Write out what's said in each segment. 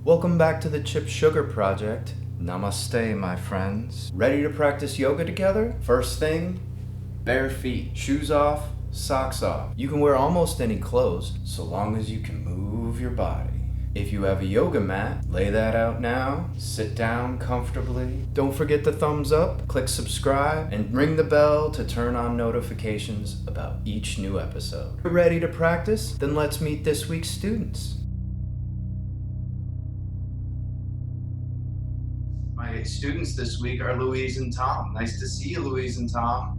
Welcome back to the Chip Sugar Project. Namaste, my friends. Ready to practice yoga together? First thing, bare feet. Shoes off, socks off. You can wear almost any clothes, so long as you can move your body. If you have a yoga mat, lay that out now. Sit down comfortably. Don't forget the thumbs up, click subscribe, and ring the bell to turn on notifications about each new episode. Ready to practice? Then let's meet this week's students. My students this week are Louise and Tom. Nice to see you, Louise and Tom.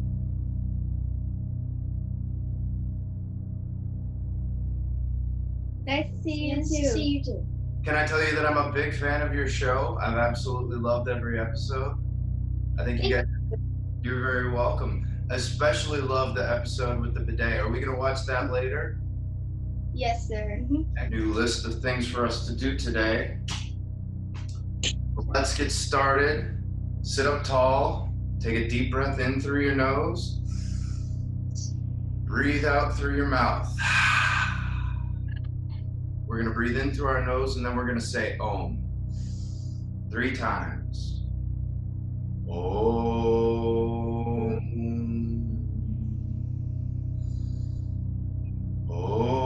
Nice to see you too. Can I tell you that I'm a big fan of your show? I've absolutely loved every episode. I think you're very welcome. Especially love the episode with the bidet. Are we going to watch that later? Yes, sir. A new list of things for us to do today. Let's get started. Sit up tall. Take a deep breath in through your nose. Breathe out through your mouth. We're going to breathe in through our nose and then we're going to say Om 3 times. Om. Om.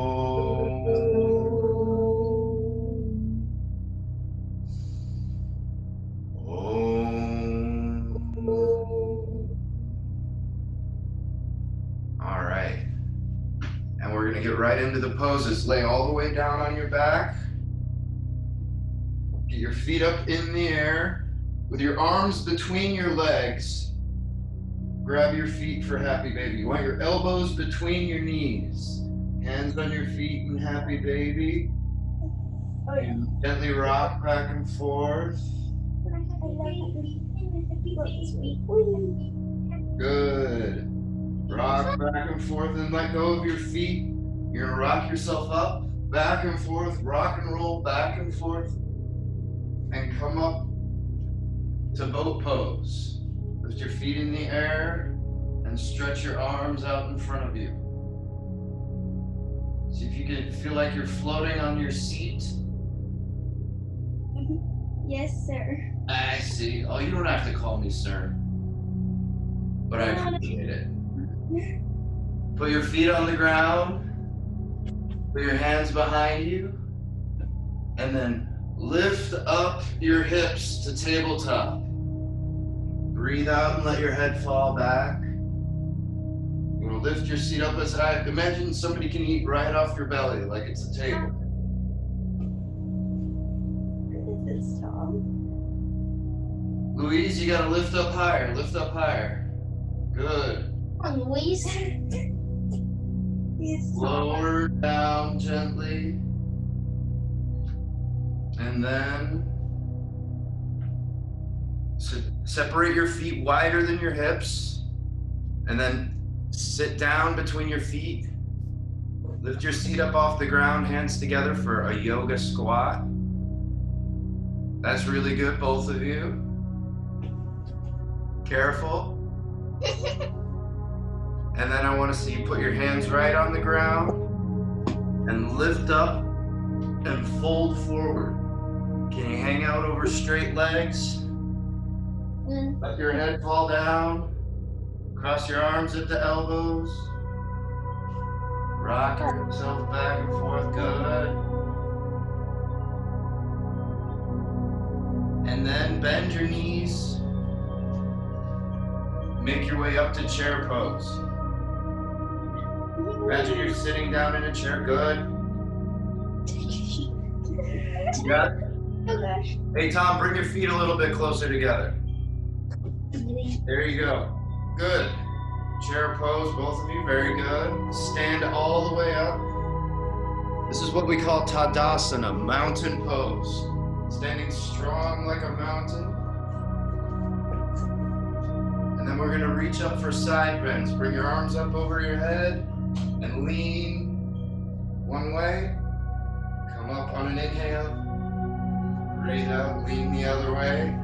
Om. All right. And we're going to get right into the poses. Lay all the way down on your back. Get your feet up in the air with your arms between your legs. Grab your feet for happy baby. You want your elbows between your knees. Hands on your feet in happy baby. And gently rock back and forth. Good. Rock back and forth and let go of your feet. You're gonna rock yourself up, back and forth, rock and roll, back and forth, and come up to boat pose. Lift your feet in the air and stretch your arms out in front of you. See if you can feel like you're floating on your seat. Yes, sir. I see. Oh, you don't have to call me sir, but I appreciate it. Put your feet on the ground, put your hands behind you, and then lift up your hips to tabletop. Breathe out and let your head fall back. You're gonna lift your seat up as high. Imagine somebody can eat right off your belly like it's a table. This is Tom. Louise, you gotta lift up higher, lift up higher. Good. Louise. Lower down gently. And then separate your feet wider than your hips. And then sit down between your feet. Lift your seat up off the ground, hands together for a yoga squat. That's really good, both of you. Careful. And then I want to see you put your hands right on the ground and lift up and fold forward. Can you hang out over straight legs? Let your head fall down. Cross your arms at the elbows. Rock yourself back and forth, good. And then bend your knees. Make your way up to chair pose. Imagine you're sitting down in a chair, good. You got it? Oh gosh. Hey Tom, bring your feet a little bit closer together. There you go. Good. Chair pose, both of you, very good. Stand all the way up. This is what we call Tadasana, mountain pose. Standing strong like a mountain. And then we're gonna reach up for side bends. Bring your arms up over your head and lean one way. Come up on an inhale. Breathe out, lean the other way.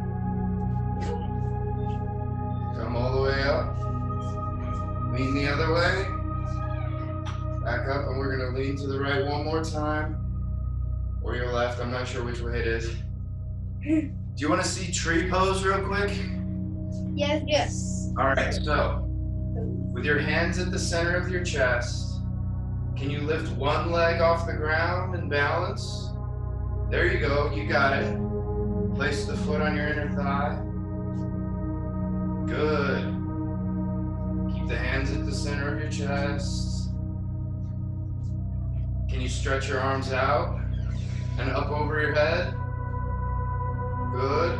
Come all the way up. Lean the other way. Back up, and we're gonna lean to the right one more time. or your left. I'm not sure which way it is. Do you want to see tree pose real quick? Yes. Yes. All right, so with your hands at the center of your chest, can you lift one leg off the ground and balance? There you go, you got it. Place the foot on your inner thigh. Good. Keep the hands at the center of your chest. Can you stretch your arms out and up over your head? Good.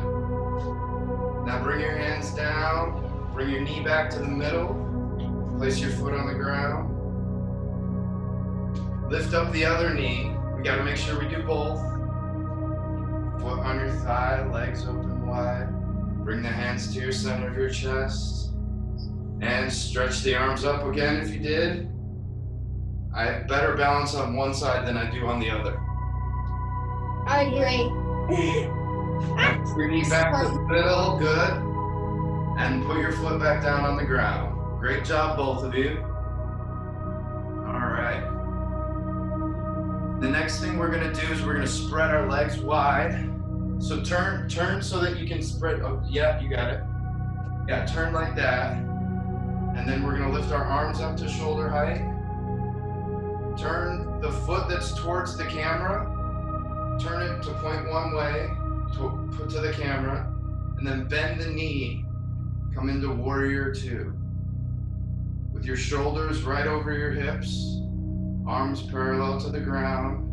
Now bring your hands down. Bring your knee back to the middle. Place your foot on the ground. Lift up the other knee. We gotta make sure we do both. Foot on your thigh, legs open wide. Bring the hands to your center of your chest. And stretch the arms up again if you did. I have better balance on one side than I do on the other. I agree. Now, your knee back to the middle, good. And put your foot back down on the ground. Great job, both of you. All right. The next thing we're gonna do is we're gonna spread our legs wide. So turn so that you can spread, oh, yeah, you got it. Yeah, turn like that. And then we're gonna lift our arms up to shoulder height. Turn the foot that's towards the camera, turn it to point one way, put to the camera, and then bend the knee, come into warrior two. With your shoulders right over your hips, arms parallel to the ground.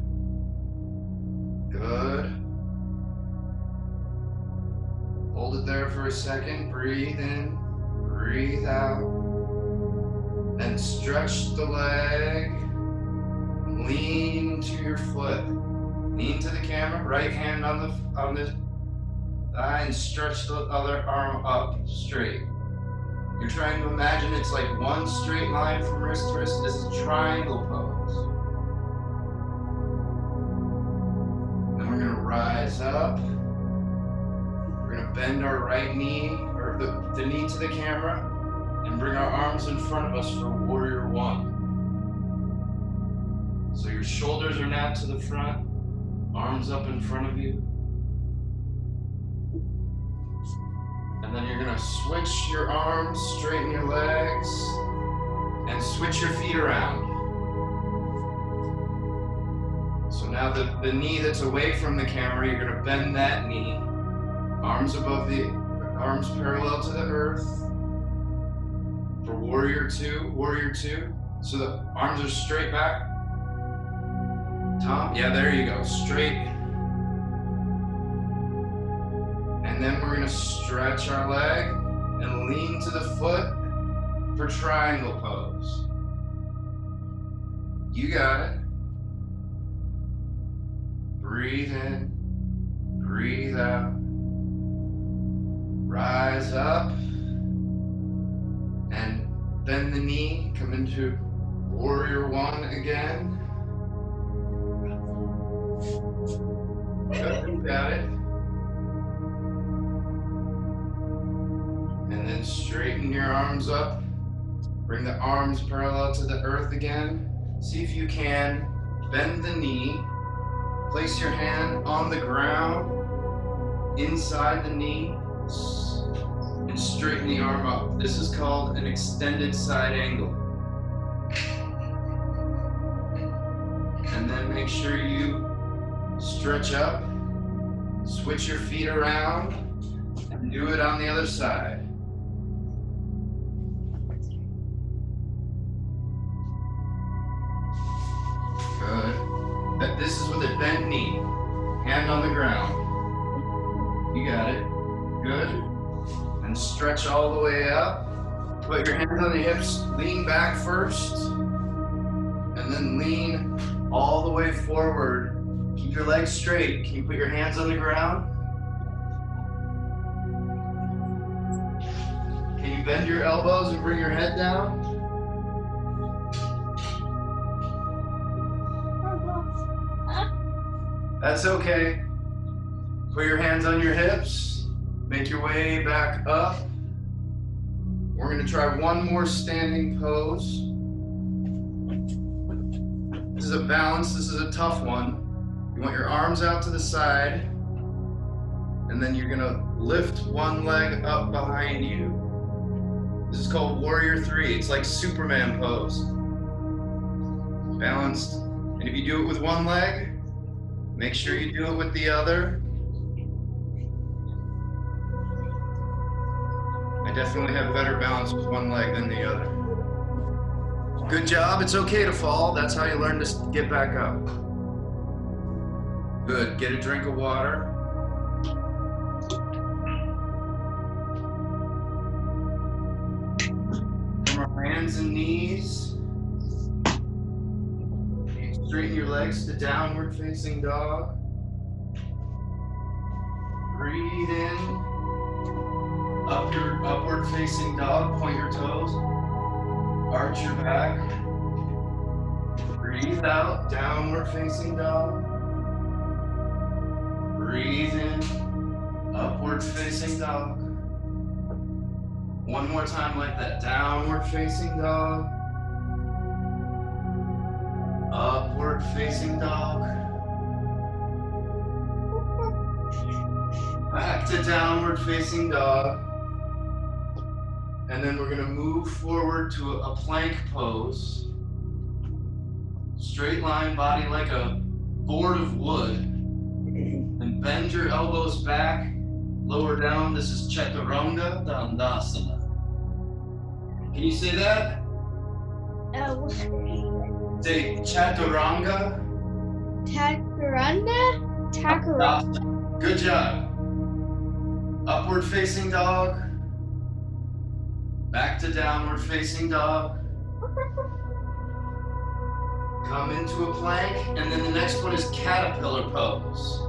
Good. Hold it there for a second, breathe in, breathe out. Then stretch the leg, lean to your foot. Lean to the camera, right hand on the thigh, and stretch the other arm up straight. You're trying to imagine it's like one straight line from wrist to wrist. This is triangle pose. Then we're gonna rise up. We're gonna bend our right knee, or the knee to the camera, and bring our arms in front of us for warrior one. So your shoulders are now to the front, arms up in front of you. And then you're gonna switch your arms, straighten your legs, and switch your feet around. So now the knee that's away from the camera, you're gonna bend that knee. Arms parallel to the earth. For warrior two. So the arms are straight back. Tom, yeah, there you go, straight. And then we're gonna stretch our leg and lean to the foot for triangle pose. You got it. Breathe in, breathe out. Rise up and bend the knee, come into warrior one again. Good, you got it. And then straighten your arms up. Bring the arms parallel to the earth again. See if you can bend the knee. Place your hand on the ground, inside the knee, and straighten the arm up. This is called an extended side angle. And then make sure you stretch up, switch your feet around, and do it on the other side. Good. This is with a bent knee, hand on the ground. You got it. Good. And stretch all the way up. Put your hands on the hips, lean back first, and then lean all the way forward. Keep your legs straight. Can you put your hands on the ground? Can you bend your elbows and bring your head down? That's okay. Put your hands on your hips. Make your way back up. We're going to try one more standing pose. This is a balance. This is a tough one. You want your arms out to the side, and then you're gonna lift one leg up behind you. This is called Warrior 3. It's like Superman pose. Balanced. And if you do it with one leg, make sure you do it with the other. I definitely have better balance with one leg than the other. Good job. It's okay to fall. That's how you learn to get back up. Good. Get a drink of water. From our hands and knees. Straighten your legs to downward facing dog. Breathe in. Upward facing dog. Point your toes. Arch your back. Breathe out. Downward facing dog. Breathe in. Upward facing dog. One more time like that. Downward facing dog. Upward facing dog. Back to downward facing dog. And then we're gonna move forward to a plank pose. Straight line body like a board of wood. And bend your elbows back, lower down. This is Chaturanga Dandasana. Can you say that? Say Chaturanga. Takaranda? Good job. Upward facing dog. Back to downward facing dog. Come into a plank, and then the next one is caterpillar pose.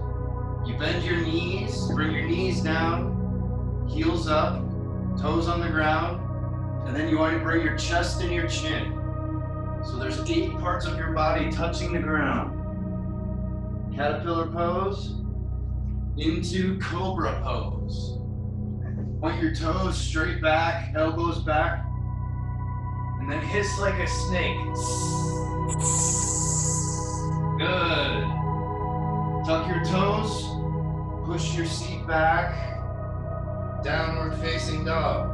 You bend your knees, bring your knees down, heels up, toes on the ground, and then you want to bring your chest and your chin. So there's 8 parts of your body touching the ground. Caterpillar pose into cobra pose. Point your toes straight back, elbows back, and then hiss like a snake. Good. Tuck your toes, push your seat back, downward facing dog.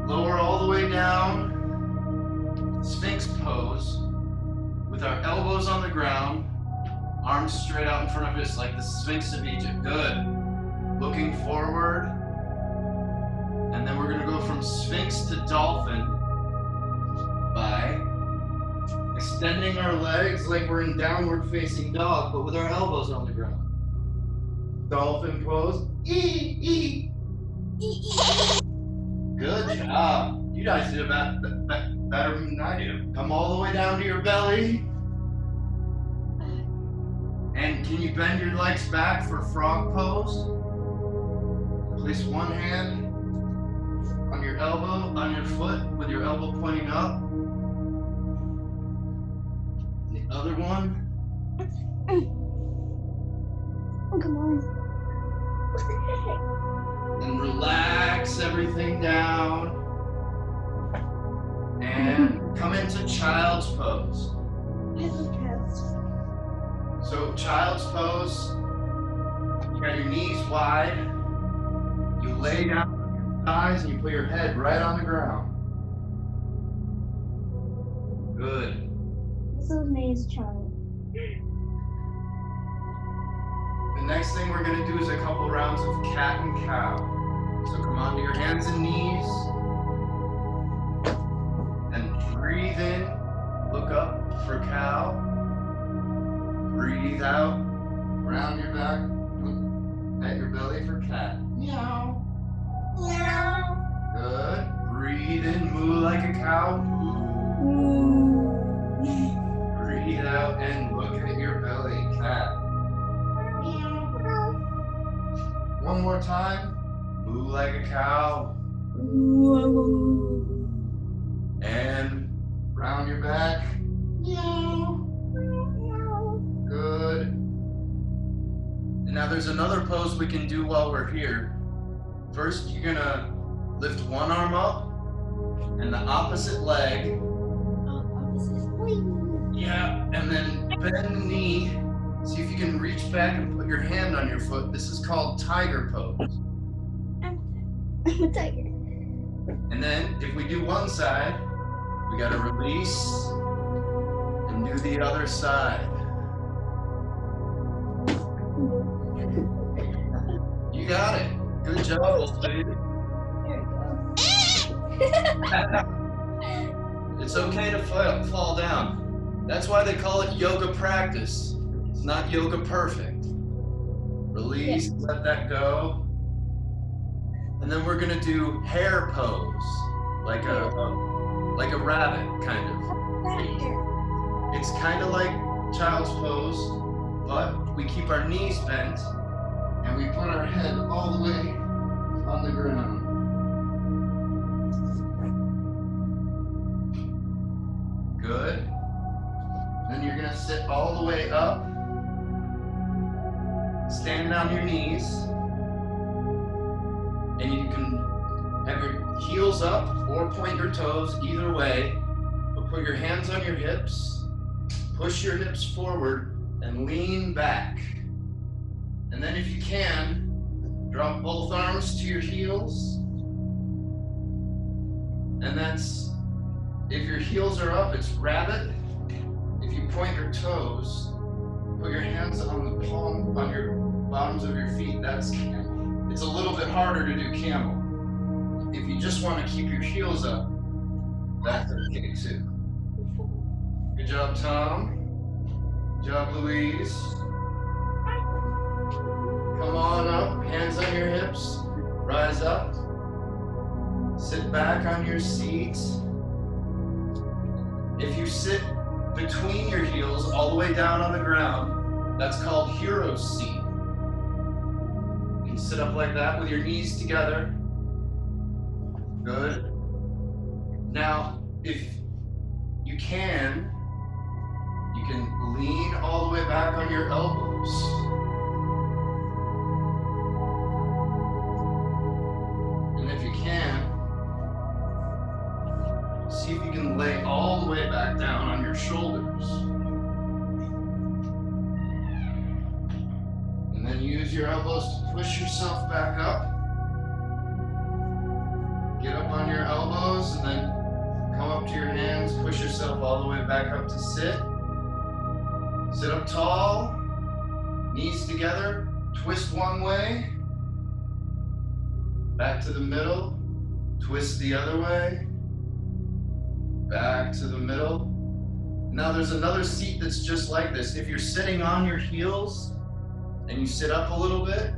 Lower all the way down, Sphinx pose, with our elbows on the ground, arms straight out in front of us like the Sphinx of Egypt. Good. Looking forward. And then we're gonna go from Sphinx to Dolphin by extending our legs like we're in downward facing dog, but with our elbows on the ground. Dolphin pose. Good job. You guys did better than I do. Come all the way down to your belly. And can you bend your legs back for frog pose? Place one hand on your elbow, on your foot, with your elbow pointing up. The other one. Oh, come on. And relax everything down. And come into child's pose. I love cats. So child's pose, you got your knees wide. You lay down on your thighs and you put your head right on the ground. Good. This is May's child. The next thing we're gonna do is a couple rounds of cat and cow. So come onto your hands and knees. And breathe in, look up for cow. Breathe out, round your back, look at your belly for cat. Meow. Meow. Good. Breathe in, moo like a cow. Breathe out and look at your belly, cat. One more time. Moo like a cow. And round your back. Meow. Good. And now there's another pose we can do while we're here. First, you're gonna lift one arm up and the opposite leg. Yeah, and then bend the knee See if you can reach back and put your hand on your foot. This is called tiger pose. I'm a tiger. And then if we do one side, we gotta release and do the other side. You got it. Good job, old lady. There we go. It's okay to fall down. That's why they call it yoga practice. It's not yoga perfect. Release, let that go. And then we're gonna do hair pose, like a rabbit kind of. It's kind of like child's pose, but we keep our knees bent and we put our head all the way on the ground. Good. Then you're gonna sit all the way up. Stand on your knees. And you can have your heels up or point your toes, either way. But put your hands on your hips. Push your hips forward and lean back. And then if you can, drop both arms to your heels. And that's, if your heels are up, it's rabbit. If you point your toes, put your hands on the on your bottoms of your feet, that's camel. It's a little bit harder to do camel. If you just want to keep your heels up, that's okay too. Good job, Tom. Good job, Louise. Come on up, hands on your hips, rise up. Sit back on your seat. If you sit between your heels all the way down on the ground, that's called hero seat. You can sit up like that with your knees together. Good. Now, if you can lean all the way back on your elbows. And if you can, see if you can lay all the way back down on your shoulders. And then use your elbows to push yourself back up. Get up on your elbows and then come up to your hands, push yourself all the way back up to sit. Sit up tall, knees together, twist one way, back to the middle, twist the other way, back to the middle. Now there's another seat that's just like this. If you're sitting on your heels and you sit up a little bit,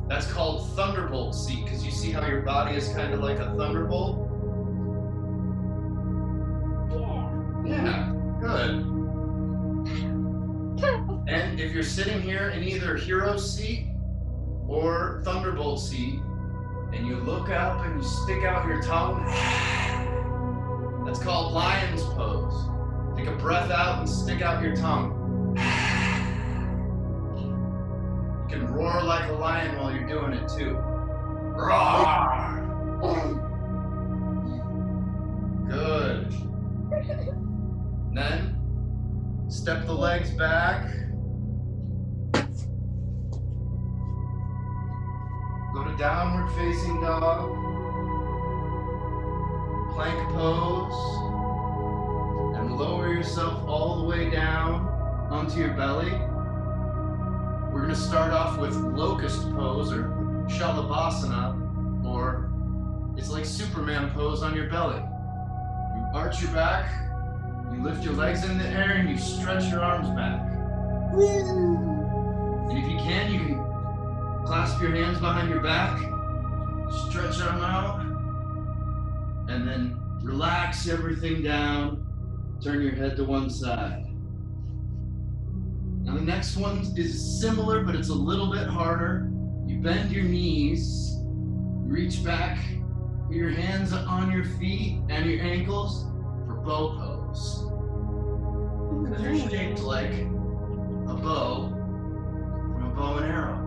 that's called thunderbolt seat, because you see how your body is kind of like a thunderbolt? Yeah, good. And if you're sitting here in either hero seat or thunderbolt seat, and you look up and you stick out your tongue, that's called lion's pose. Take a breath out and stick out your tongue. You can roar like a lion while you're doing it too. Roar! Good. Then, step the legs back. Go to downward facing dog. Plank pose. And lower yourself all the way down onto your belly. We're going to start off with locust pose, or shalabhasana, or it's like Superman pose on your belly. You arch your back, you lift your legs in the air, and you stretch your arms back. And if you can clasp your hands behind your back, stretch them out, and then relax everything down, turn your head to one side. Now the next one is similar, but it's a little bit harder. You bend your knees, reach back, put your hands on your feet and your ankles for bow pose. Because you're shaped like a bow from a bow and arrow,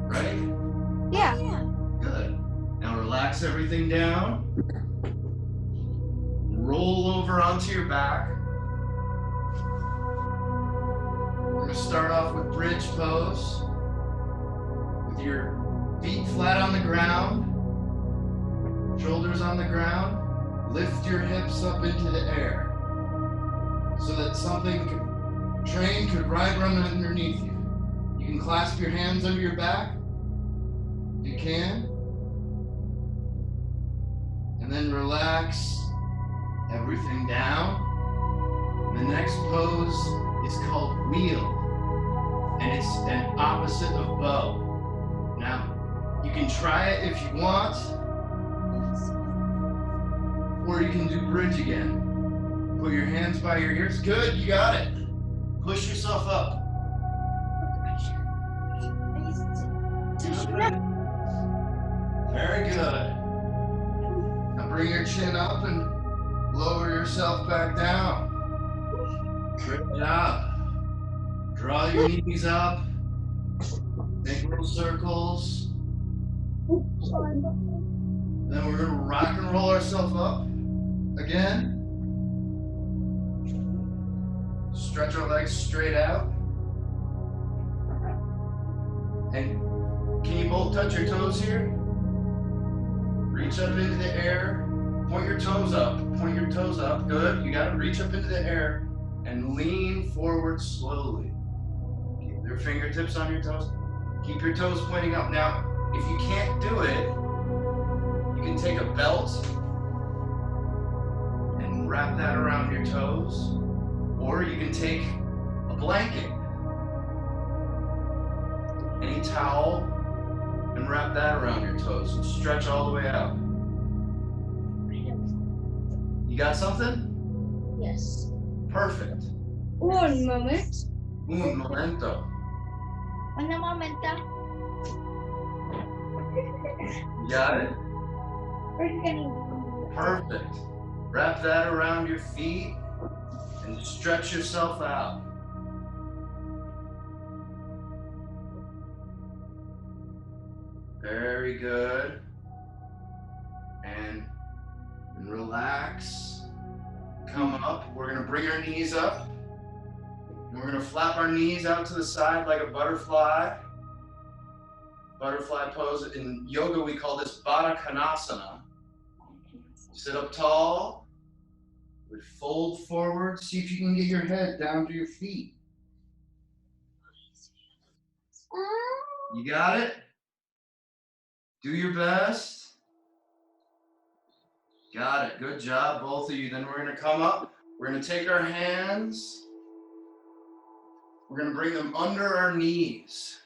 right? Yeah. Good. Now relax everything down. Roll over onto your back. We're gonna start off with bridge pose. With your feet flat on the ground, shoulders on the ground. Lift your hips up into the air so that train could ride run underneath you. You can clasp your hands under your back, if you can. And then relax everything down. The next pose is called wheel, and it's an opposite of bow. Now, you can try it if you want, or you can do bridge again. Put your hands by your ears. Good, you got it. Push yourself up. Good. Very good. Now bring your chin up and lower yourself back down. Great job. Draw your knees up. Make little circles. Then we're going to rock and roll ourselves up again. Stretch our legs straight out. And can you both touch your toes here? Reach up into the air. Point your toes up. Point your toes up. Good. You got to reach up into the air and lean forward slowly. Keep your fingertips on your toes. Keep your toes pointing up. Now, if you can't do it, you can take a belt and wrap that around your toes, or you can take a blanket, any towel, and wrap that around your toes and stretch all the way out. You got something? Yes. Perfect. Un moment. Un momento. Una momento. You got it? We're Perfect. Wrap that around your feet and stretch yourself out. Very good. And relax. Come up. We're going to bring our knees up. And we're going to flap our knees out to the side like a butterfly. Butterfly pose. In yoga, we call this Baddha Konasana. Sit up tall. We fold forward. See if you can get your head down to your feet. You got it? Do your best. Got it. Good job, both of you. Then we're going to come up. We're going to take our hands. We're going to bring them under our knees.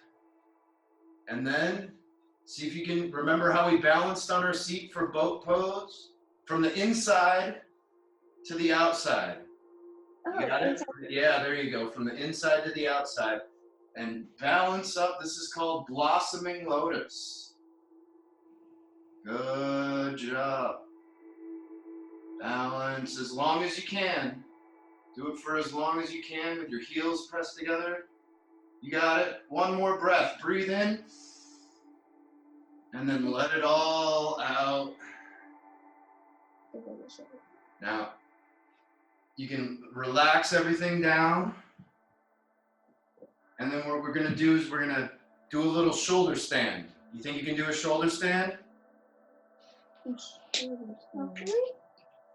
And then see if you can remember how we balanced on our seat for boat pose. From the inside to the outside. You got it? Yeah, there you go. From the inside to the outside. And balance up. This is called blossoming lotus. Good job. Balance as long as you can. Do it for as long as you can with your heels pressed together. You got it. One more breath. Breathe in. And then let it all out. Now, you can relax everything down. And then what we're going to do is we're going to do a little shoulder stand. You think you can do a shoulder stand?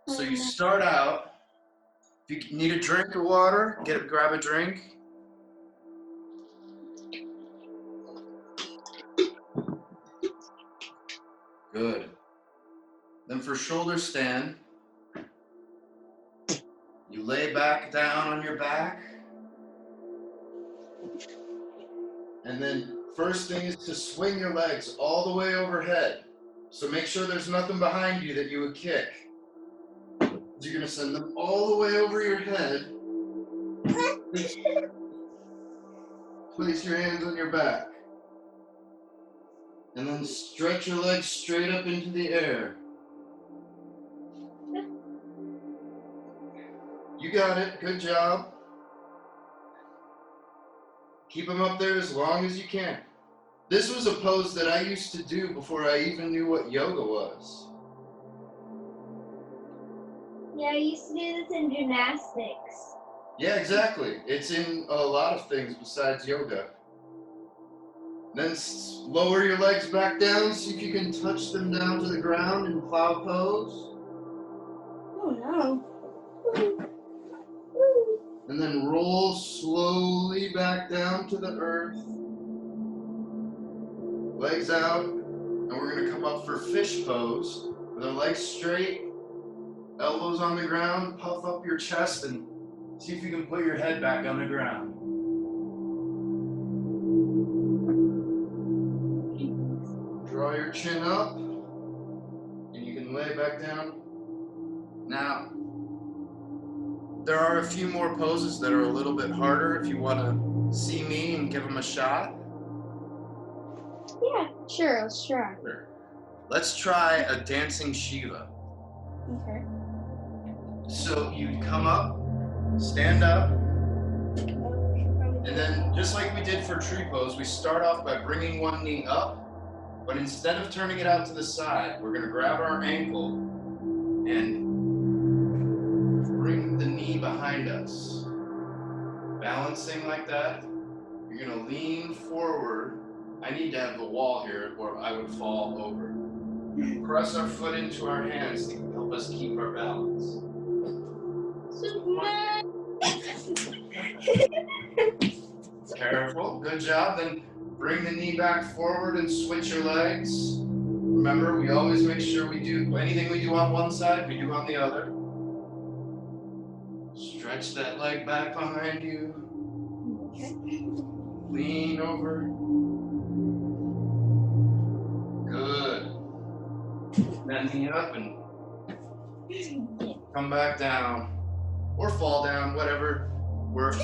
So you start out. If you need a drink of water, grab a drink. Good. Then for shoulder stand, you lay back down on your back. And then first thing is to swing your legs all the way overhead. So make sure there's nothing behind you that you would kick. You're going to send them all the way over your head. Place your hands on your back. And then stretch your legs straight up into the air. You got it. Good job. Keep them up there as long as you can. This was a pose that I used to do before I even knew what yoga was. Yeah, I used to do this in gymnastics. Yeah, exactly. It's in a lot of things besides yoga. Then lower your legs back down, see if you can touch them down to the ground in plow pose. Oh no. And then roll slowly back down to the earth. Legs out. And we're going to come up for fish pose. With our legs straight, elbows on the ground, puff up your chest, and see if you can put your head back on the ground. Draw your chin up, and you can lay back down. Now, there are a few more poses that are a little bit harder if you want to see me and give them a shot. Yeah, sure, let's try. Sure. Let's try a dancing Shiva. Okay. So you come up, stand up, and then just like we did for tree pose, we start off by bringing one knee up, but instead of turning it out to the side, we're going to grab our ankle and bring the knee behind us. Balancing like that. You're going to lean forward. I need to have the wall here or I would fall over. Press our foot into our hands to help us keep our balance. Superman. Careful, good job. Then bring the knee back forward and switch your legs. Remember, we always make sure we do anything we do on one side, we do on the other. Stretch that leg back behind you. Okay. Lean over. Good. Then knee up and come back down. Or fall down, whatever works.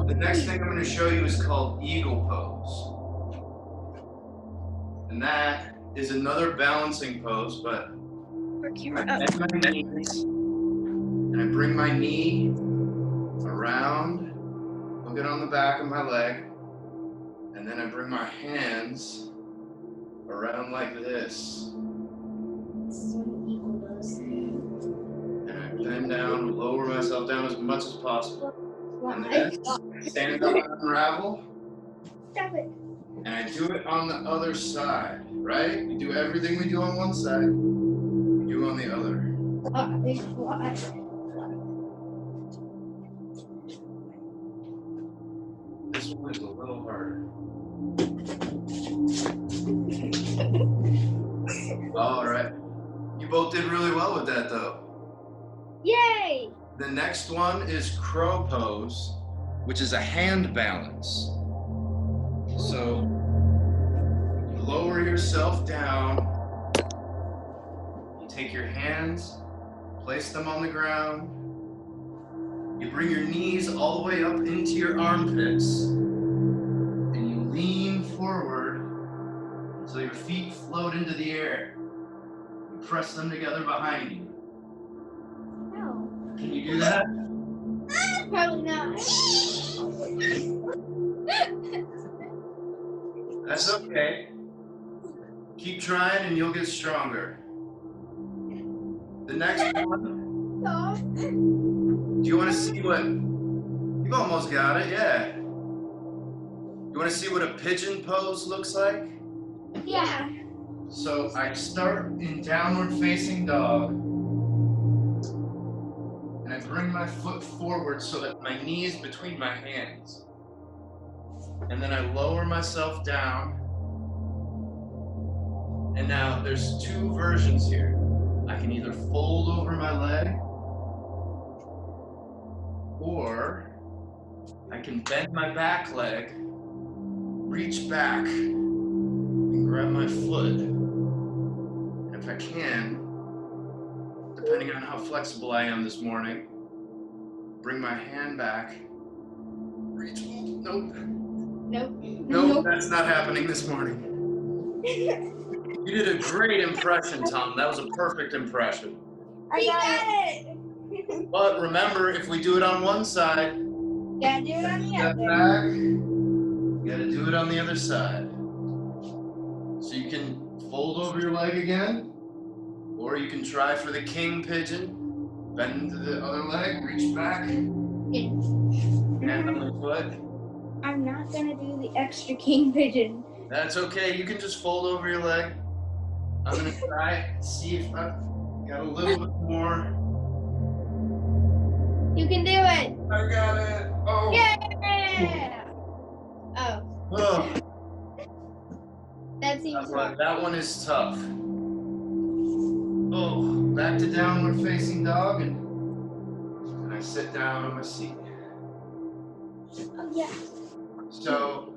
The next thing I'm going to show you is called eagle pose. And that is another balancing pose, but I bend my knees and I bring my knee around, hook it on the back of my leg, and then I bring my hands around like this. This is what an eagle does. And I bend down, lower myself down as much as possible. And then stand up and unravel. Stop it. And I do it on the other side, right? We do everything we do on one side, we do on the other. This one is a little harder. All right. You both did really well with that, though. Yay! The next one is crow pose, which is a hand balance. So you lower yourself down. You take your hands, place them on the ground. You bring your knees all the way up into your armpits. And you lean forward until your feet float into the air. You press them together behind you. No. Can you do that? Probably not. That's okay. Keep trying and you'll get stronger. The next one, Stop. do you want to see what, you've almost got it, yeah. You want to see what a pigeon pose looks like? Yeah. So I start in downward facing dog. And I bring my foot forward so that my knee is between my hands. And then I lower myself down. And now there's two versions here. I can either fold over my leg, or I can bend my back leg, reach back, and grab my foot. And if I can, depending on how flexible I am this morning, bring my hand back, reach, nope. Nope, that's not happening this morning. You did a great impression, Tom. That was a perfect impression. I got it. But remember, if we do it on one side, Gotta do it on the step other. back, you gotta do it on the other side. So you can fold over your leg again, or you can try for the king pigeon. Bend to the other leg, reach back, hand on the foot. I'm not gonna do the extra king pigeon. That's okay, you can just fold over your leg. I'm gonna try, see if I got a little bit more. You can do it. I got it. Oh. Yeah. Oh, Oh. that seems hard. That one is tough. Oh, back to downward facing dog, and I sit down on my seat. Oh yeah. So,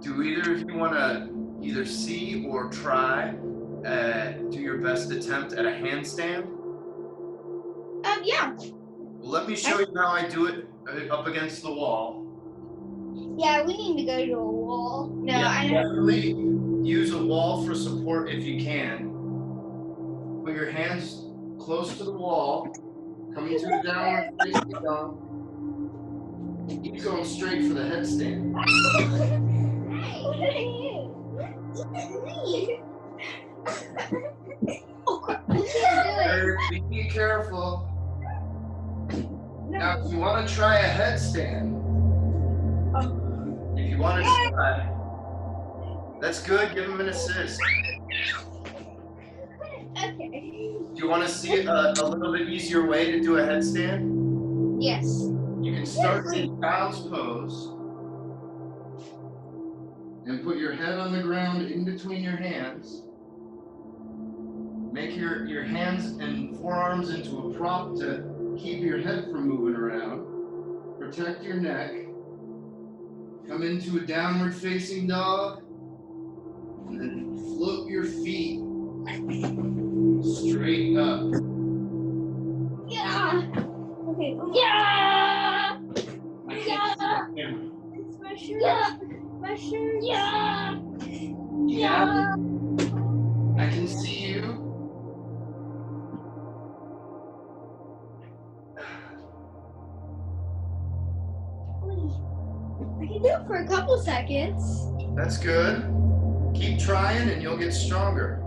do either of you want to either see or try, do your best attempt at a handstand? Yeah. Well, let me show you how I do it up against the wall. Yeah, we need to go to a wall. No, Yeah, I know. definitely use a wall for support if you can. Put your hands close to the wall, coming to a downward facing dog. Keep going straight for the headstand. Be careful. Now, if you want to try a headstand, if you want to try, that's good. Give him an assist. Okay. Do you want to see a little bit easier way to do a headstand? Yes. You can start in child's pose and put your head on the ground in between your hands. Make your hands and forearms into a prop to keep your head from moving around. Protect your neck. Come into a downward facing dog. And then float your feet straight up. Yeah. Okay. Yeah. Yeah. It's my shirt. Yeah. My shirt. Yeah. Yeah. I can see you. I can do it for a couple seconds. That's good. Keep trying and you'll get stronger.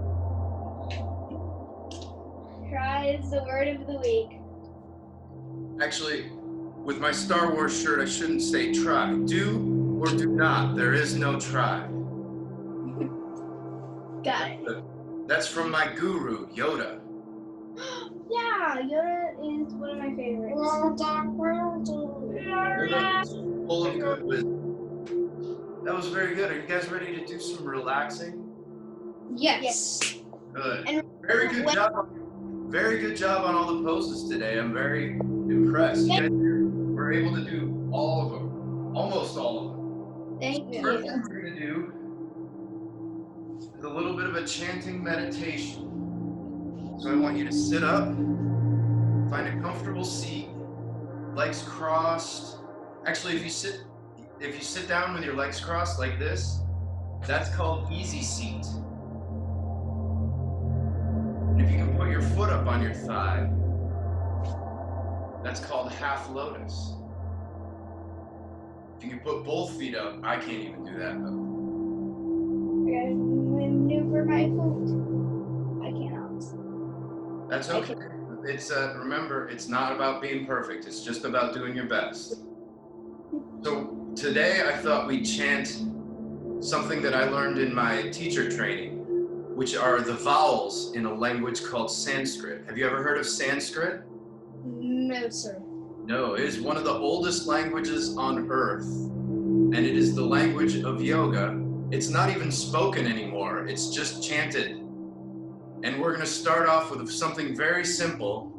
Try is the word of the week. Actually, with my Star Wars shirt, I shouldn't say try. Do or do not. There is no try. Got it. That's from my guru, Yoda. Yeah, Yoda is one of my favorites. Yoda is full of good wisdom. That was very good. Are you guys ready to do some relaxing? Yes. Good. And Very good job. Very good job on all the poses today. I'm very impressed. You guys were able to do all of them. Almost all of them. Thank you. First thing we're going to do is a little bit of a chanting meditation. So I want you to sit up, find a comfortable seat, legs crossed. Actually, if you sit down with your legs crossed like this, that's called easy seat. And if you can put your foot up on your thigh, that's called half lotus. If you can put both feet up, I can't even do that though. I gotta maneuver my foot. I cannot. That's okay. It's remember, it's not about being perfect. It's just about doing your best. So today I thought we'd chant something that I learned in my teacher training, which are the vowels in a language called Sanskrit. Have you ever heard of Sanskrit? No, sir. No, it is one of the oldest languages on earth, and it is the language of yoga. It's not even spoken anymore, it's just chanted. And we're gonna start off with something very simple.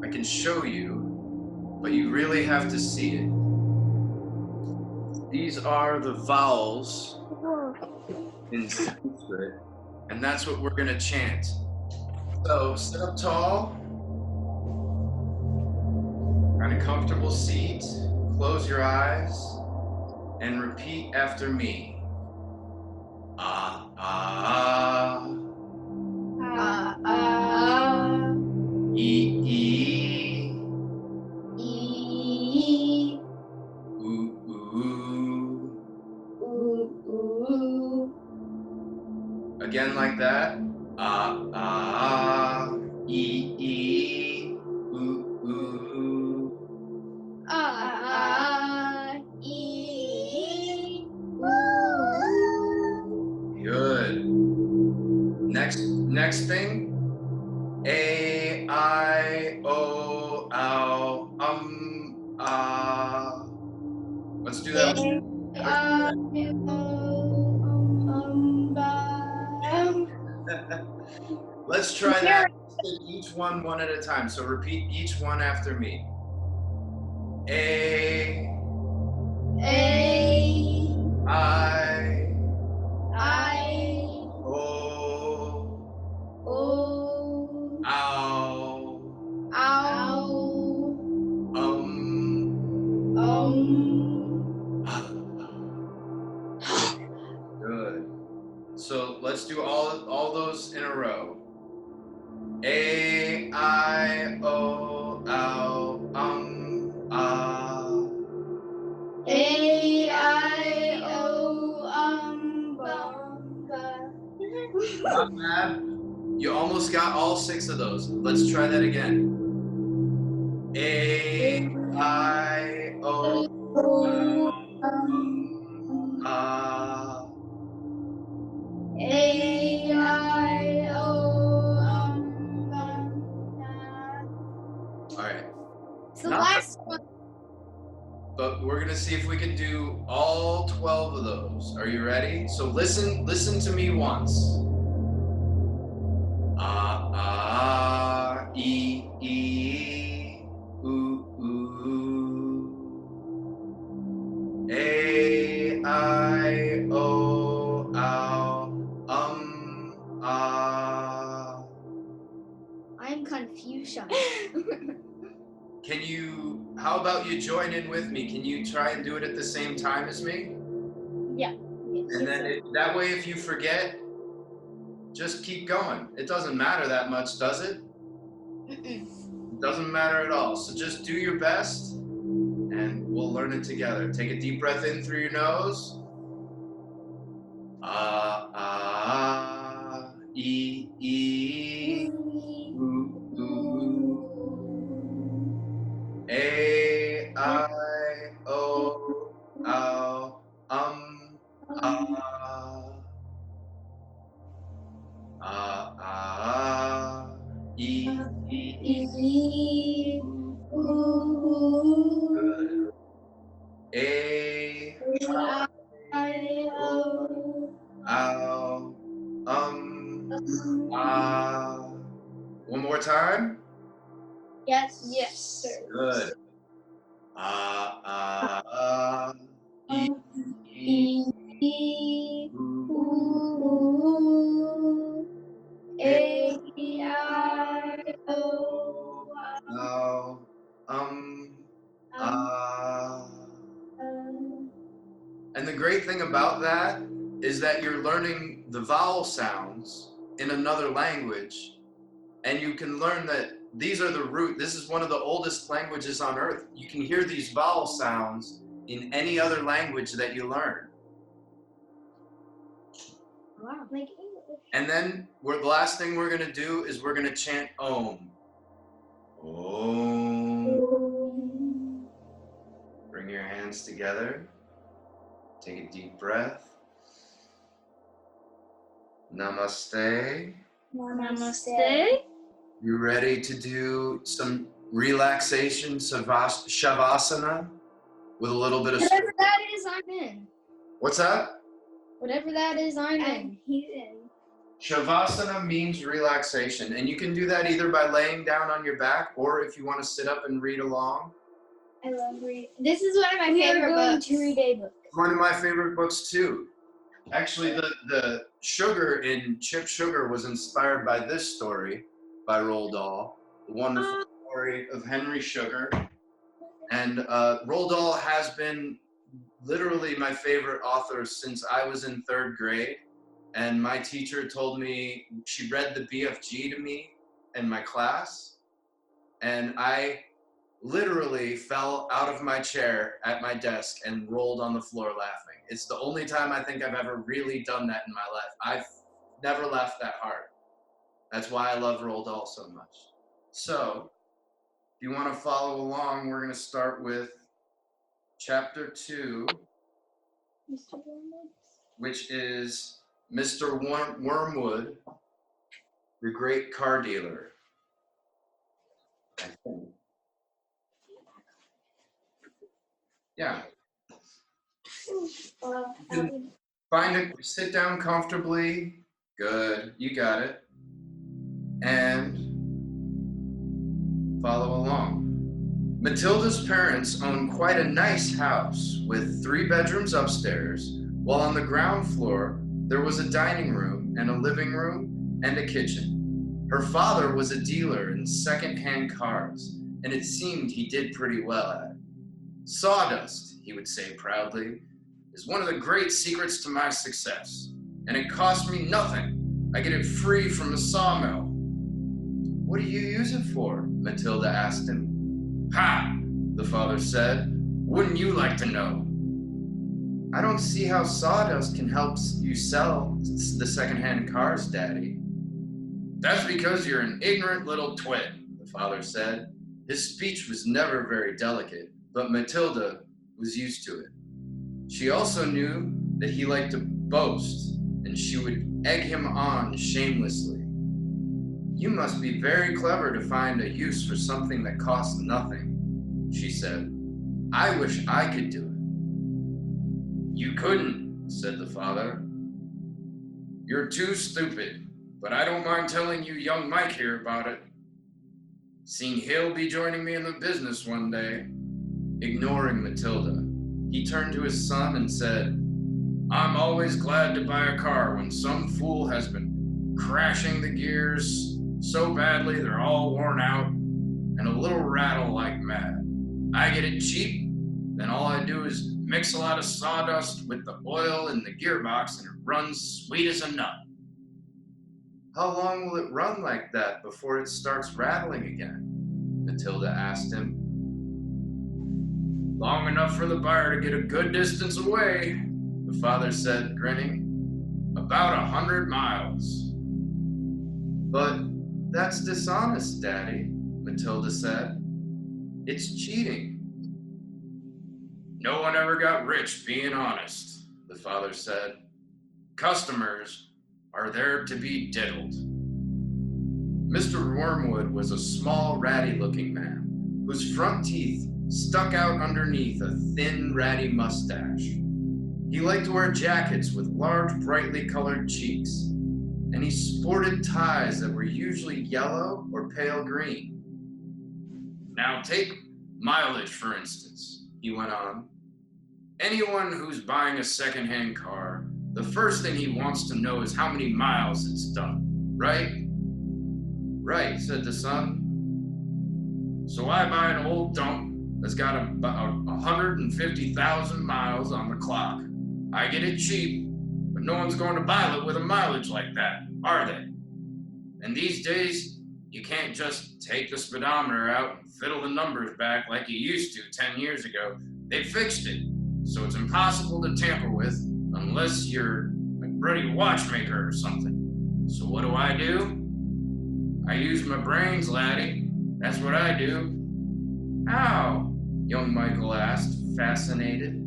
I can show you, but you really have to see it. These are the vowels in Sanskrit, and that's what we're gonna chant. So sit up tall, find a comfortable seat, close your eyes, and repeat after me. Ah, ah, Ah, ah, e, e, ooh, ooh. ooh, ooh. Again like that. Ah, ah, e, Next thing, A, I, O, ow, ah. Let's do that one. Let's try that. Each one at a time. So repeat each one after me. A, I, O, ow, Good. So let's do all those in a row. A, I, O, ow, ah. Not bad. You almost got all 6 of those. Let's try that again. A, I, O, ah. All right. So last one. But we're gonna see if we can do all 12 of those. Are you ready? So listen to me once. E, ooh, ooh. A, I, O, ow, ah. I'm confused. How about you join in with me? Can you try and do it at the same time as me? Yeah. And then that way, if you forget, just keep going. It doesn't matter that much, does it? It doesn't matter at all. So just do your best and we'll learn it together. Take a deep breath in through your nose. E, ooh, ooh. A, I, O, ow, E, good. A, ow, one more time. Yes, sir. Good. E, ow, And the great thing about that is that you're learning the vowel sounds in another language, and you can learn that these are the root. This is one of the oldest languages on earth. You can hear these vowel sounds in any other language that you learn. Wow, like English. And then the last thing we're gonna do is we're gonna chant Om. Om. Bring your hands together. Take a deep breath. Namaste. Namaste. You ready to do some relaxation shavasana with a little bit of Whatever that is, I'm in. What's that? Whatever that is, I'm in. He's in. Shavasana means relaxation, and you can do that either by laying down on your back or if you want to sit up and read along. I love reading. This is one of my favorite books. To read a book. One of my favorite books too. Actually, the sugar in Chip Sugar was inspired by this story by Roald Dahl, the wonderful story of Henry Sugar. And Roald Dahl has been literally my favorite author since I was in 3rd grade. And my teacher told me, she read the BFG to me in my class. And I literally fell out of my chair at my desk and rolled on the floor laughing. It's the only time I think I've ever really done that in my life. I've never laughed that hard. That's why I love Roald Dahl so much. So, if you want to follow along, we're going to start with chapter 2, which is Mr. Wormwood The great car dealer, I think. Yeah. Sit down comfortably. Good, you got it. And follow along. Matilda's parents owned quite a nice house with 3 bedrooms upstairs, while on the ground floor there was a dining room and a living room and a kitchen. Her father was a dealer in second-hand cars, and it seemed he did pretty well at it. Sawdust, he would say proudly, is one of the great secrets to my success, and it costs me nothing. I get it free from a sawmill. What do you use it for? Matilda asked him. Ha! The father said. Wouldn't you like to know? I don't see how sawdust can help you sell the second-hand cars, Daddy. That's because you're an ignorant little twit, the father said. His speech was never very delicate, but Matilda was used to it. She also knew that he liked to boast, and she would egg him on shamelessly. You must be very clever to find a use for something that costs nothing, she said. I wish I could do it. You couldn't, said the father. You're too stupid, but I don't mind telling you young Mike here about it. Seeing he'll be joining me in the business one day. Ignoring Matilda, he turned to his son and said, I'm always glad to buy a car when some fool has been crashing the gears so badly they're all worn out and a little rattle like mad. I get it cheap, then all I do is mix a lot of sawdust with the oil in the gearbox and it runs sweet as a nut. How long will it run like that before it starts rattling again? Matilda asked him. Long enough for the buyer to get a good distance away, the father said, grinning. About 100 miles. But that's dishonest, Daddy, Matilda said. It's cheating. No one ever got rich being honest, the father said. Customers are there to be diddled. Mr. Wormwood was a small, ratty-looking man whose front teeth stuck out underneath a thin, ratty mustache. He liked to wear jackets with large, brightly colored cheeks, and he sported ties that were usually yellow or pale green. Now take mileage, for instance, he went on. Anyone who's buying a second-hand car, the first thing he wants to know is how many miles it's done, right? Right, said the son. So I buy an old dump that's got about 150,000 miles on the clock. I get it cheap, but no one's going to buy it with a mileage like that, are they? And these days, you can't just take the speedometer out and fiddle the numbers back like you used to 10 years ago. They fixed it, so it's impossible to tamper with unless you're a Brody watchmaker or something. So what do? I use my brains, laddie. That's what I do. How? Young Michael asked, fascinated.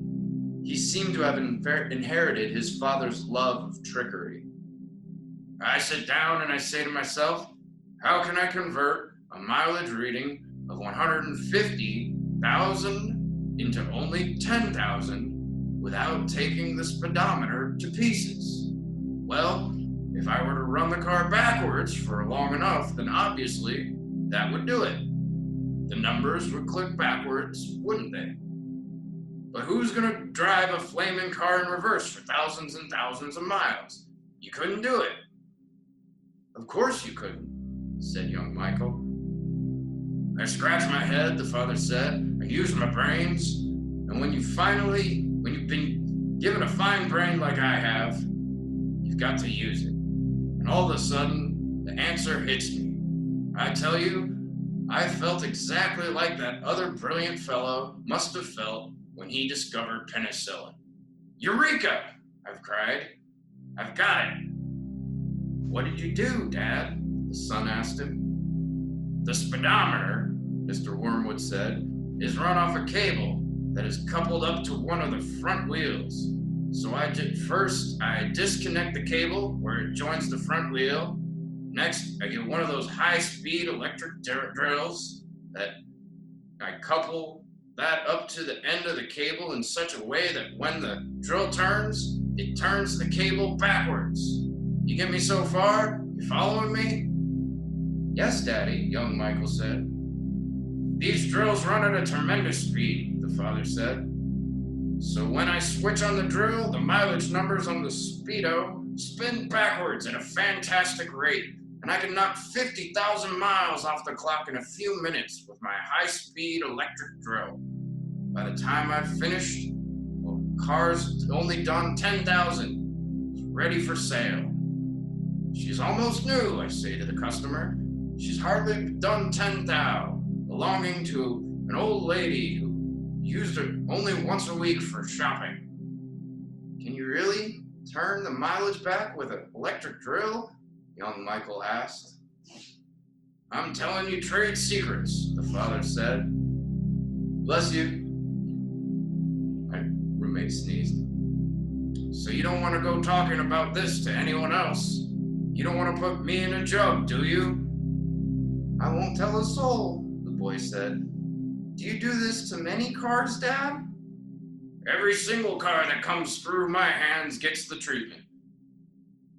He seemed to have inherited his father's love of trickery. I sit down and I say to myself, how can I convert a mileage reading of 150,000 into only 10,000 without taking the speedometer to pieces? Well, if I were to run the car backwards for long enough, then obviously that would do it. The numbers would click backwards, wouldn't they? But who's going to drive a flaming car in reverse for thousands and thousands of miles? You couldn't do it. Of course you couldn't, said young Michael. I scratch my head, the father said. I use my brains. And when you've been given a fine brain like I have, you've got to use it. And all of a sudden, the answer hits me. I tell you, I felt exactly like that other brilliant fellow must have felt when he discovered penicillin. Eureka! I've cried. I've got it. What did you do, Dad? The son asked him. The speedometer, Mr. Wormwood said, is run off a cable that is coupled up to one of the front wheels. So I disconnect the cable where it joins the front wheel. Next, I get one of those high-speed electric drills that I couple that up to the end of the cable in such a way that when the drill turns, it turns the cable backwards. You get me so far? You following me? Yes, Daddy, young Michael said. These drills run at a tremendous speed, the father said. So when I switch on the drill, the mileage numbers on the speedo spin backwards at a fantastic rate, and I can knock 50,000 miles off the clock in a few minutes with my high-speed electric drill. By the time I've finished, the car's only done 10,000. It's ready for sale. She's almost new, I say to the customer. She's hardly done 10,000, belonging to an old lady who used it only once a week for shopping. Can you really turn the mileage back with an electric drill? Young Michael asked. I'm telling you trade secrets, the father said. Bless you. My roommate sneezed. So you don't want to go talking about this to anyone else? You don't want to put me in a jug, do you? I won't tell a soul, the boy said. Do you do this to many cars, Dad? Every single car that comes through my hands gets the treatment,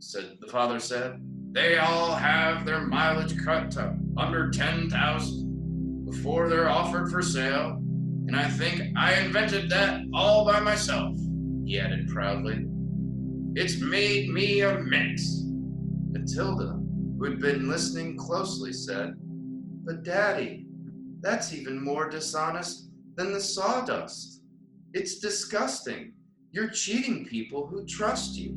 the father said. They all have their mileage cut to under 10,000 before they're offered for sale, and I think I invented that all by myself, he added proudly. It's made me a mint. Matilda, who had been listening closely, said, But Daddy, that's even more dishonest than the sawdust. It's disgusting. You're cheating people who trust you.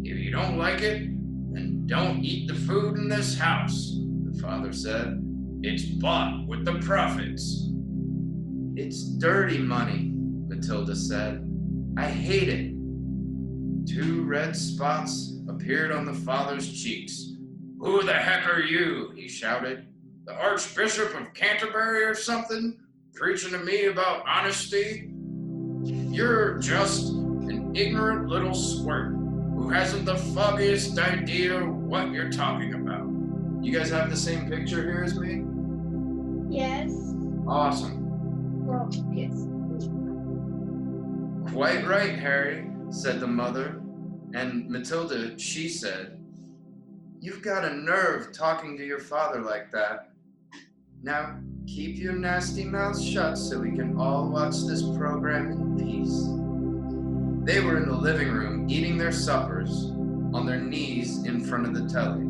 If you don't like it, then don't eat the food in this house, the father said. It's bought with the profits. It's dirty money, Matilda said. I hate it. 2 red spots appeared on the father's cheeks. Who the heck are you? He shouted. The Archbishop of Canterbury or something? Preaching to me about honesty? You're just an ignorant little squirt who hasn't the foggiest idea what you're talking about. You guys have the same picture here as me? Yes. Awesome. Well, yes. Quite right, Harry, said the mother. And Matilda, she said, You've got a nerve talking to your father like that. Now, keep your nasty mouths shut so we can all watch this program in peace. They were in the living room eating their suppers on their knees in front of the telly.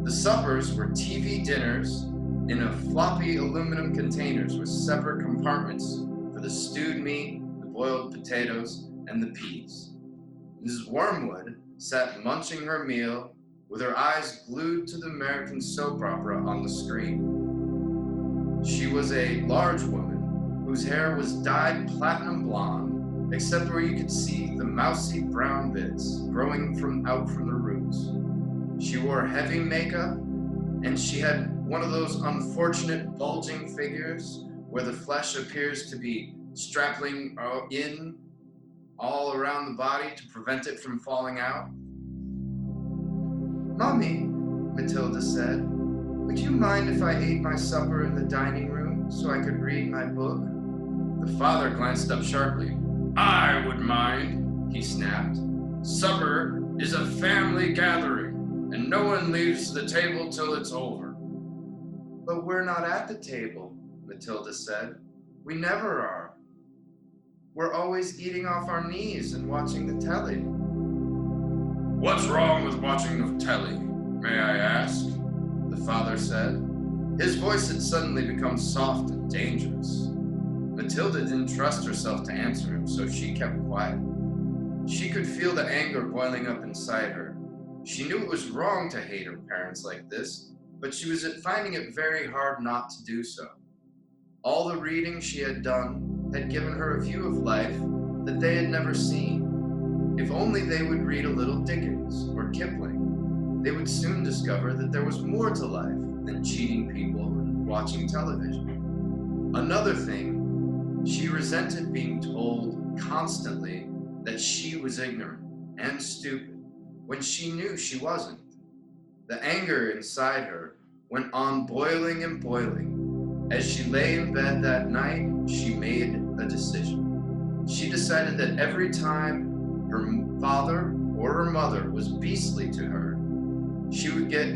The suppers were TV dinners in a floppy aluminum containers with separate compartments for the stewed meat, the boiled potatoes, and the peas. Mrs. Wormwood sat munching her meal with her eyes glued to the American soap opera on the screen. She was a large woman whose hair was dyed platinum blonde, except where you could see the mousy brown bits growing out from the roots. She wore heavy makeup, and she had one of those unfortunate bulging figures where the flesh appears to be strapping in all around the body to prevent it from falling out. Mommy, Matilda said, would you mind if I ate my supper in the dining room so I could read my book? The father glanced up sharply. I would mind, he snapped. Supper is a family gathering, and no one leaves the table till it's over. But we're not at the table, Matilda said. We never are. We're always eating off our knees and watching the telly. What's wrong with watching the telly, may I ask? The father said. His voice had suddenly become soft and dangerous. Matilda didn't trust herself to answer him, so she kept quiet. She could feel the anger boiling up inside her. She knew it was wrong to hate her parents like this, but she was finding it very hard not to do so. All the reading she had done had given her a view of life that they had never seen. If only they would read a little Dickens or Kipling, they would soon discover that there was more to life than cheating people and watching television. Another thing, she resented being told constantly that she was ignorant and stupid when she knew she wasn't. The anger inside her went on boiling and boiling. As she lay in bed that night, she made a decision. She decided that every time her father or her mother was beastly to her, she would get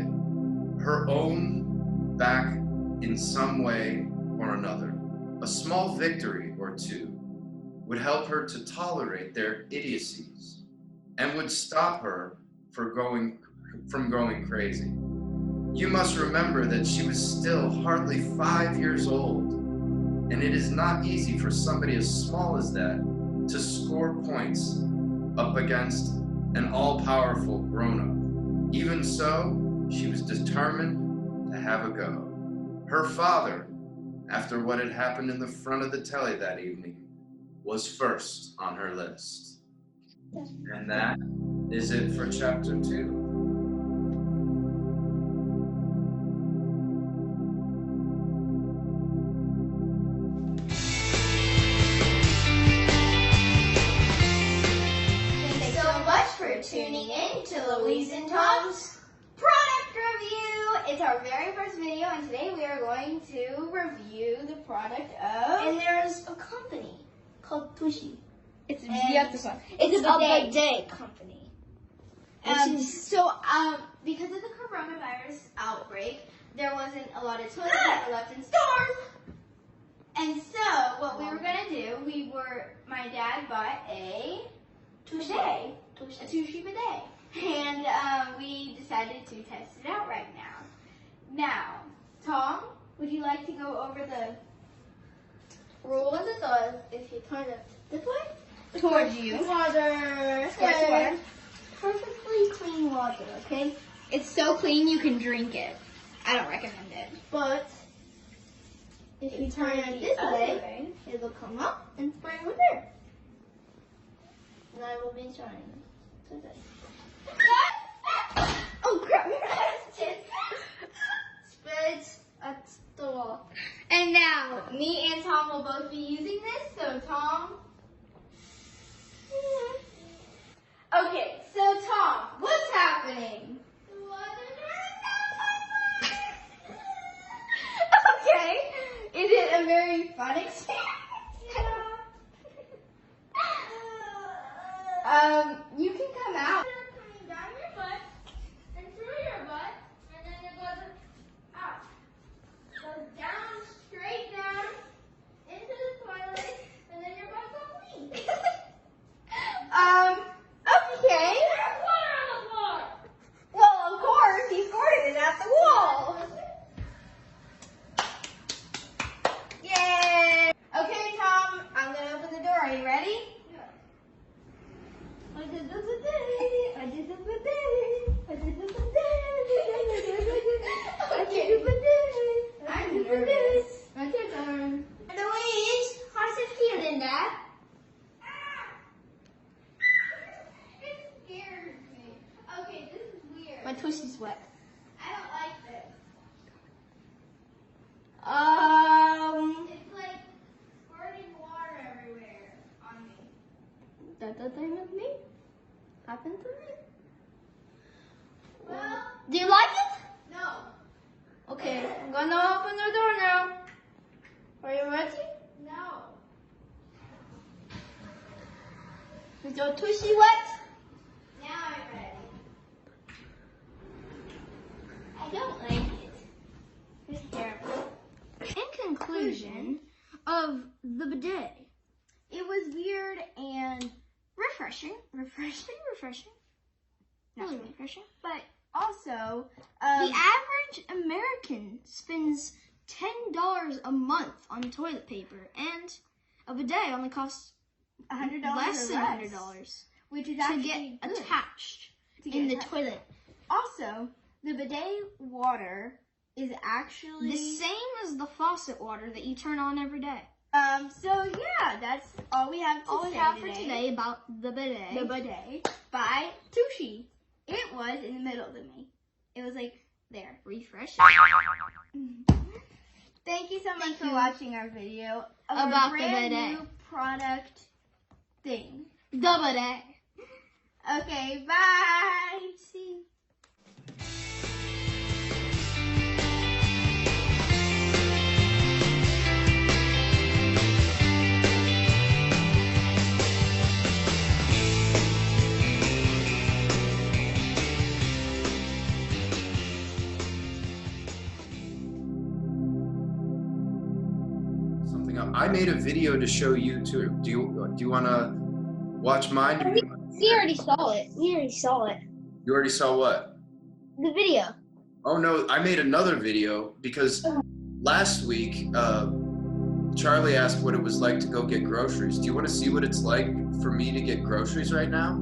her own back in some way or another. A small victory or two would help her to tolerate their idiocies and would stop her from going crazy. You must remember that she was still hardly 5 years old, and it is not easy for somebody as small as that to score points up against an all-powerful grown-up. Even so, she was determined to have a go. Her father, after what had happened in the front of the telly that evening, was first on her list. And that is it for chapter 2. Thanks so much for tuning in to Louise and Tom's product review. It's our very first video, and today we are going to review the product of... And there's a company called Tushy. It's beautiful. It's a a bidet company. Because of the coronavirus outbreak, there wasn't a lot of toilets that were left in stores. And so, what we were gonna do, my dad bought a bidet, a Tushy bidet, and we decided to test it out right now. Now, Tom, would you like to go over the Rule of the thought, if you turn it this way, towards you? water, Splash water. perfectly clean water, okay? It's so clean you can drink it. I don't recommend it. But if you turn it this way, it'll come up and spray over there. And I will be trying today. Oh crap! Spread at the wall. And now, me and Tom will both be using this. So Tom. Okay, so Tom, what's happening? Okay, is it a very fun experience? You can come out. Coming down your butt and through your butt, and then it goes out. Goes down, straight down, into the toilet, and then your butt's all clean. Okay. There's water on the floor. Well, of course, he squirted it at the wall. Yay! Okay, Tom, I'm gonna open the door. Are you ready? I did the bidet. I did the bidet. I did the bidet. I did the bidet. I'm nervous. That's your turn. Louise, how's it feeling, Dad? It scares me. Okay, this is weird. My Tushy's wet. I don't like this. It's like squirting water everywhere on me. That thing with me? Happened to me? Well, Do you like it? no. Okay, I'm gonna open the door now. Are you ready? No. Is your Tushy wet? Now I'm ready. I don't like it. It's terrible. In conclusion of the bidet, it was weird and refreshing. Not Hmm. refreshing, but also the average American spends $10 a month on toilet paper, and a bidet only costs $100 less or than less, $100 which is to actually get good. attached To in get the attached. toilet. Also, the bidet water is actually the same as the faucet water that you turn on every day. So yeah, that's all we have to say for today about the bidet. The bidet by Tushy. It was in the middle of me. It was like there. Refreshing. Thank you so much Thank for you. watching our video of About our the brand bidet. new product thing. The bidet. Okay, bye. See. made a video to show you too. Do you want to watch mine? We already saw it. You already saw what? The video. Oh no, I made another video because last week Charlie asked what it was like to go get groceries. Do you want to see what it's like for me to get groceries right now?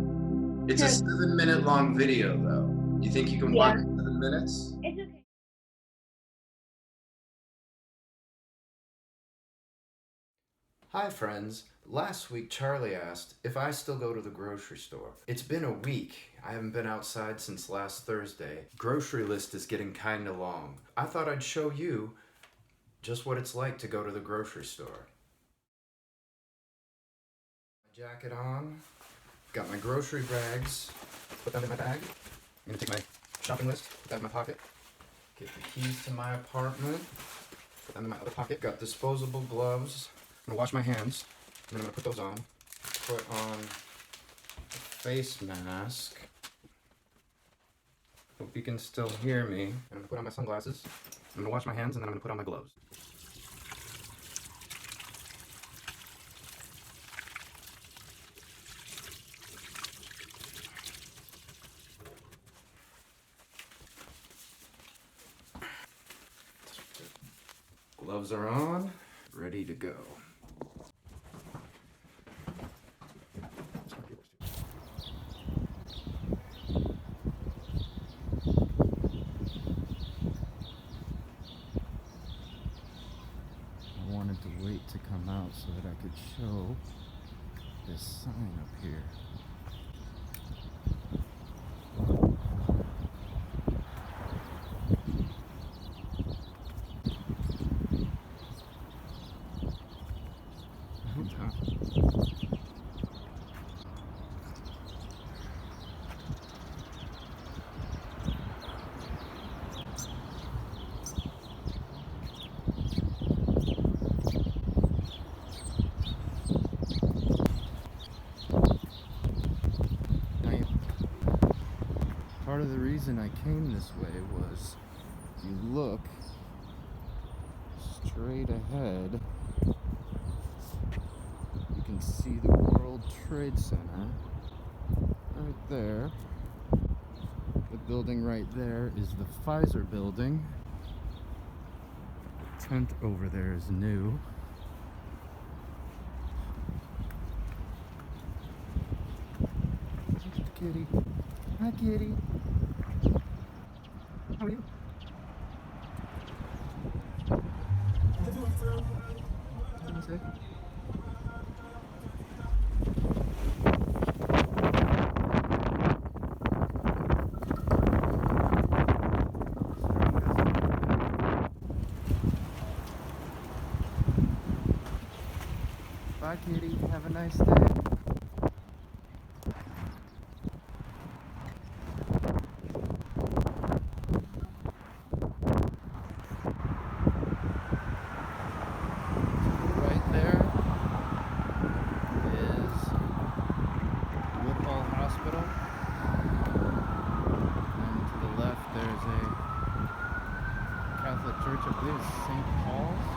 It's a 7-minute long video though. You think you can watch 7 minutes? It's okay. Hi friends. Last week Charlie asked if I still go to the grocery store. It's been a week. I haven't been outside since last Thursday. Grocery list is getting kinda long. I thought I'd show you just what it's like to go to the grocery store. My jacket on. Got my grocery bags. Put them in my bag. I'm gonna take my shopping list, put that in my pocket. Get the keys to my apartment. Put them in my other pocket. Got disposable gloves. I'm gonna wash my hands, and then I'm gonna put those on. Put on a face mask. Hope you can still hear me. And I'm gonna put on my sunglasses. I'm gonna wash my hands, and then I'm gonna put on my gloves. Gloves are on, ready to go. I wanted to wait to come out so that I could show this sign up here. Part of the reason I came this way was, if you look straight ahead, you can see the World Trade Center right there. The building right there is the Pfizer building. The tent over there is new. Kitty. Hi, kitty. How are you? What you say? Bye, kitty. Have a nice day. Church, I believe it's St. Paul's.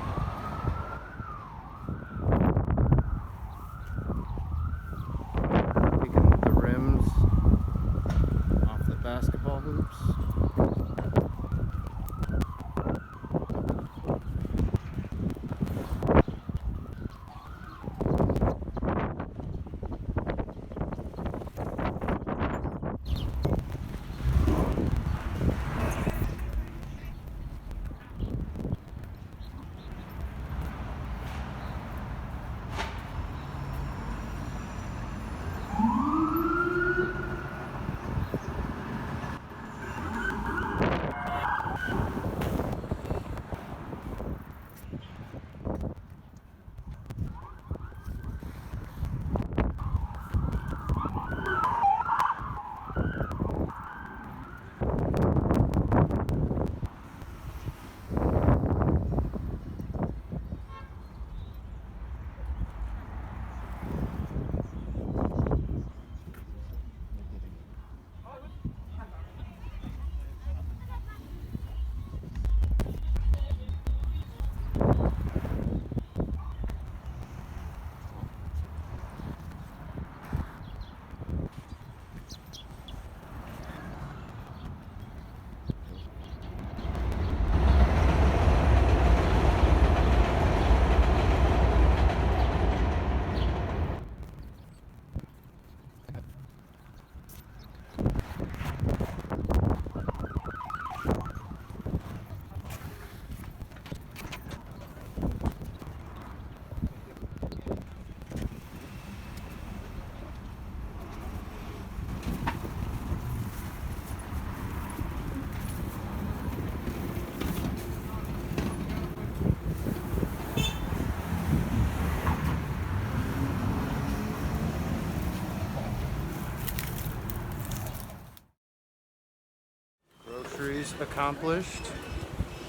chores accomplished.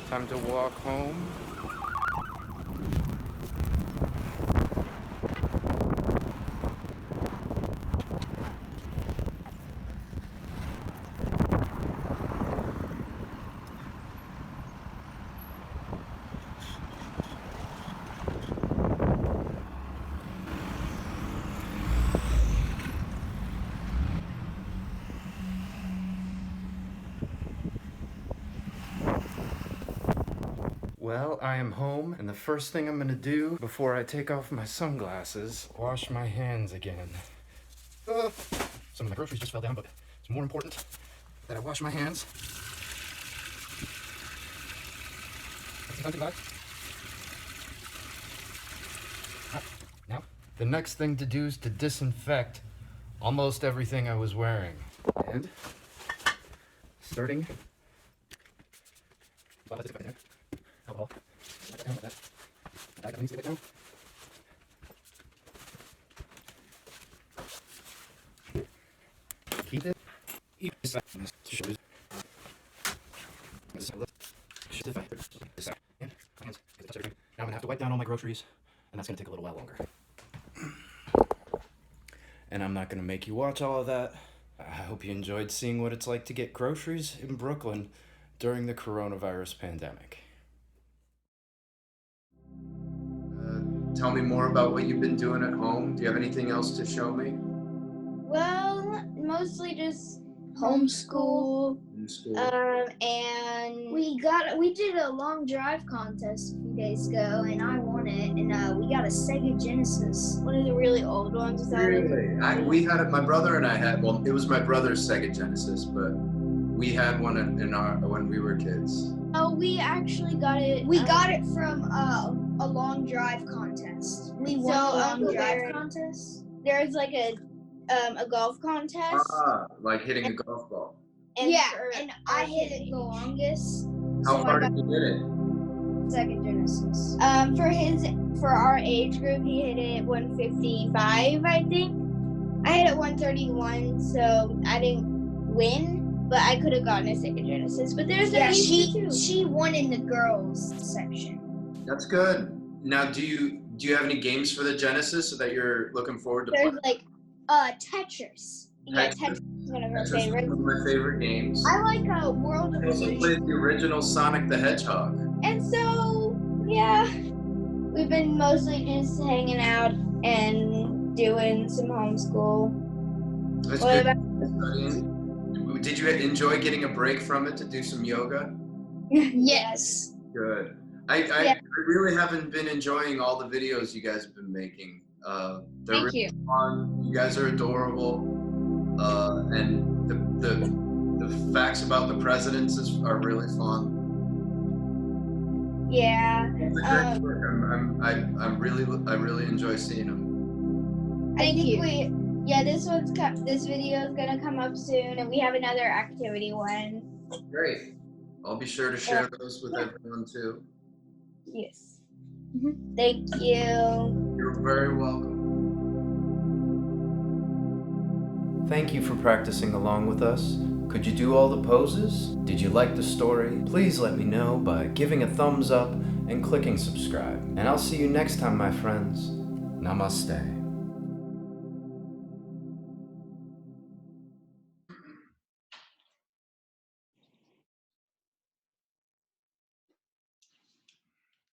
Time to walk home. Well, I am home, and the first thing I'm gonna do before I take off my sunglasses, wash my hands again. Some of my groceries just fell down, but it's more important that I wash my hands. Now, the next thing to do is to disinfect almost everything I was wearing. And starting. Alcohol. Down like that. That needs to get down. Keep it. Now I'm gonna have to wipe down all my groceries, and that's gonna take a little while longer. And I'm not gonna make you watch all of that. I hope you enjoyed seeing what it's like to get groceries in Brooklyn during the coronavirus pandemic. Tell me more about what you've been doing at home. Do you have anything else to show me? Well, mostly just homeschool. In school? And we did a long drive contest a few days ago, and I won it. And we got a Sega Genesis, one of the really old ones. Really? We had it. My brother and I had. Well, it was my brother's Sega Genesis, but we had one when we were kids. Oh, we actually got it. We got it from a long drive contest. We won a long drive contest. There's like a golf contest. Like hitting a golf ball. And and I hit it the longest. How hard did you hit it? Second Genesis. For our age group, he hit it 155, I think. I hit it 131, so I didn't win, but I could have gotten a Sega Genesis. But there's she won in the girls section. That's good. Now, do you have any games for the Genesis that you're looking forward to There's playing? like Tetris. Yeah, Tetris is one of our favorites. One of my favorite games. I like World of I also played the original Sonic the Hedgehog. And so, yeah, we've been mostly just hanging out and doing some homeschool. That's What good. about Did you enjoy getting a break from it to do some yoga? Yes. Good. I really haven't been enjoying all the videos you guys have been making. They're Thank really you. fun. You guys are adorable. And the facts about the presidents are really fun. Yeah. It's a great work. I really enjoy seeing them. Thank you. This video is gonna come up soon, and we have another activity one. Great. I'll be sure to share those with everyone too. Yes. Thank you. You're very welcome. Thank you for practicing along with us. Could you do all the poses? Did you like the story? Please let me know by giving a thumbs up and clicking subscribe. And I'll see you next time, my friends. Namaste.